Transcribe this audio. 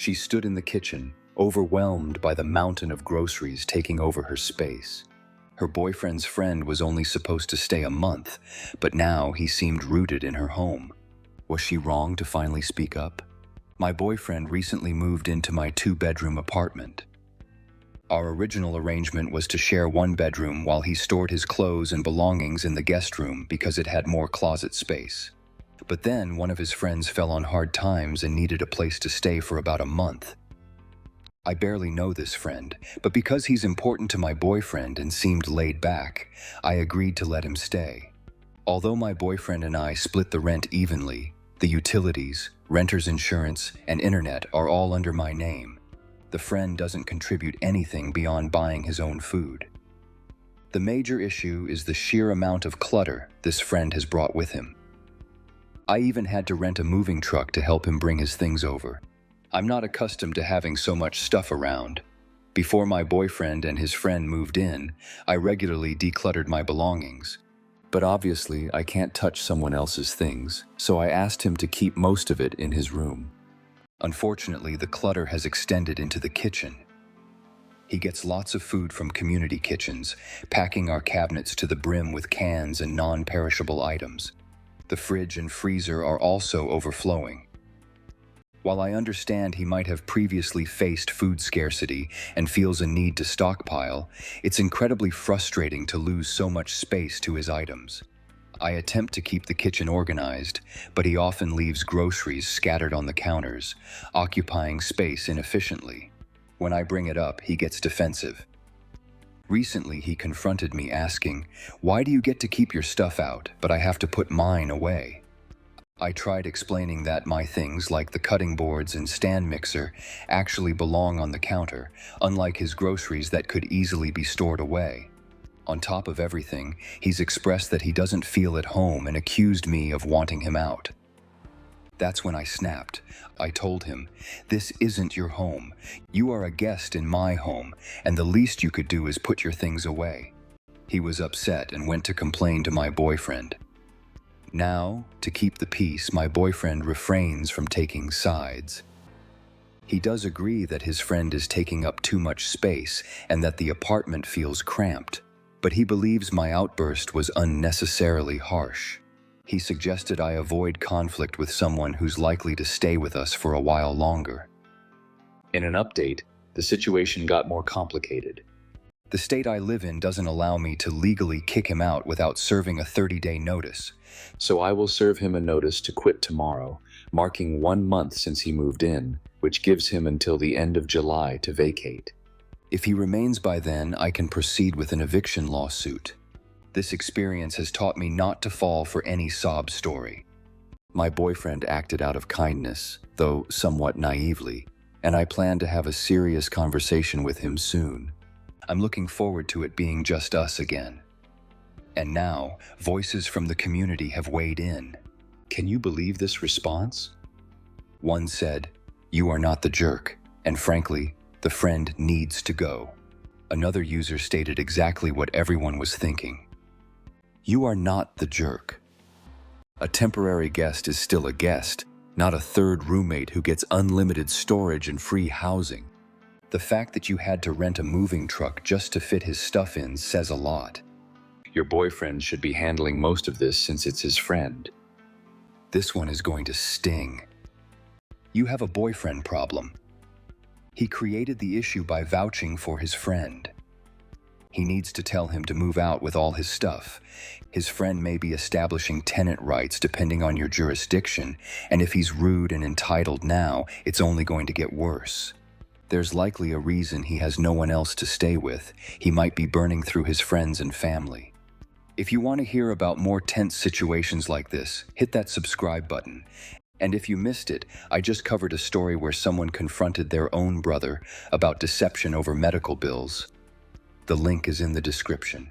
She stood in the kitchen, overwhelmed by the mountain of groceries taking over her space. Her boyfriend's friend was only supposed to stay a month, but now he seemed rooted in her home. Was she wrong to finally speak up? My boyfriend recently moved into my 2-bedroom apartment. Our original arrangement was to share one bedroom while he stored his clothes and belongings in the guest room because it had more closet space. But then one of his friends fell on hard times and needed a place to stay for about a month. I barely know this friend, but because he's important to my boyfriend and seemed laid back, I agreed to let him stay. Although my boyfriend and I split the rent evenly, the utilities, renter's insurance, and internet are all under my name. The friend doesn't contribute anything beyond buying his own food. The major issue is the sheer amount of clutter this friend has brought with him. I even had to rent a moving truck to help him bring his things over. I'm not accustomed to having so much stuff around. Before my boyfriend and his friend moved in, I regularly decluttered my belongings. But obviously, I can't touch someone else's things, so I asked him to keep most of it in his room. Unfortunately, the clutter has extended into the kitchen. He gets lots of food from community kitchens, packing our cabinets to the brim with cans and non-perishable items. The fridge and freezer are also overflowing. While I understand he might have previously faced food scarcity and feels a need to stockpile, it's incredibly frustrating to lose so much space to his items. I attempt to keep the kitchen organized, but he often leaves groceries scattered on the counters, occupying space inefficiently. When I bring it up, he gets defensive. Recently, he confronted me asking, "Why do you get to keep your stuff out, but I have to put mine away?" I tried explaining that my things, like the cutting boards and stand mixer, actually belong on the counter, unlike his groceries that could easily be stored away. On top of everything, he's expressed that he doesn't feel at home and accused me of wanting him out. That's when I snapped. I told him, "This isn't your home. You are a guest in my home, and the least you could do is put your things away." He was upset and went to complain to my boyfriend. Now, to keep the peace, my boyfriend refrains from taking sides. He does agree that his friend is taking up too much space and that the apartment feels cramped, but he believes my outburst was unnecessarily harsh. He suggested I avoid conflict with someone who's likely to stay with us for a while longer. In an update, the situation got more complicated. The state I live in doesn't allow me to legally kick him out without serving a 30-day notice, so I will serve him a notice to quit tomorrow, marking 1 month since he moved in, which gives him until the end of July to vacate. If he remains by then, I can proceed with an eviction lawsuit. This experience has taught me not to fall for any sob story. My boyfriend acted out of kindness, though somewhat naively, and I plan to have a serious conversation with him soon. I'm looking forward to it being just us again. And now, voices from the community have weighed in. Can you believe this response? One said, "You are not the jerk, and frankly, the friend needs to go." Another user stated exactly what everyone was thinking. "You are not the jerk. A temporary guest is still a guest, not a third roommate who gets unlimited storage and free housing. The fact that you had to rent a moving truck just to fit his stuff in says a lot. Your boyfriend should be handling most of this since it's his friend." This one is going to sting. You have a boyfriend problem. He created the issue by vouching for his friend. He needs to tell him to move out with all his stuff. His friend may be establishing tenant rights depending on your jurisdiction, and if he's rude and entitled now, it's only going to get worse. There's likely a reason he has no one else to stay with. He might be burning through his friends and family. If you want to hear about more tense situations like this, hit that subscribe button. And if you missed it, I just covered a story where someone confronted their own brother about deception over medical bills. The link is in the description.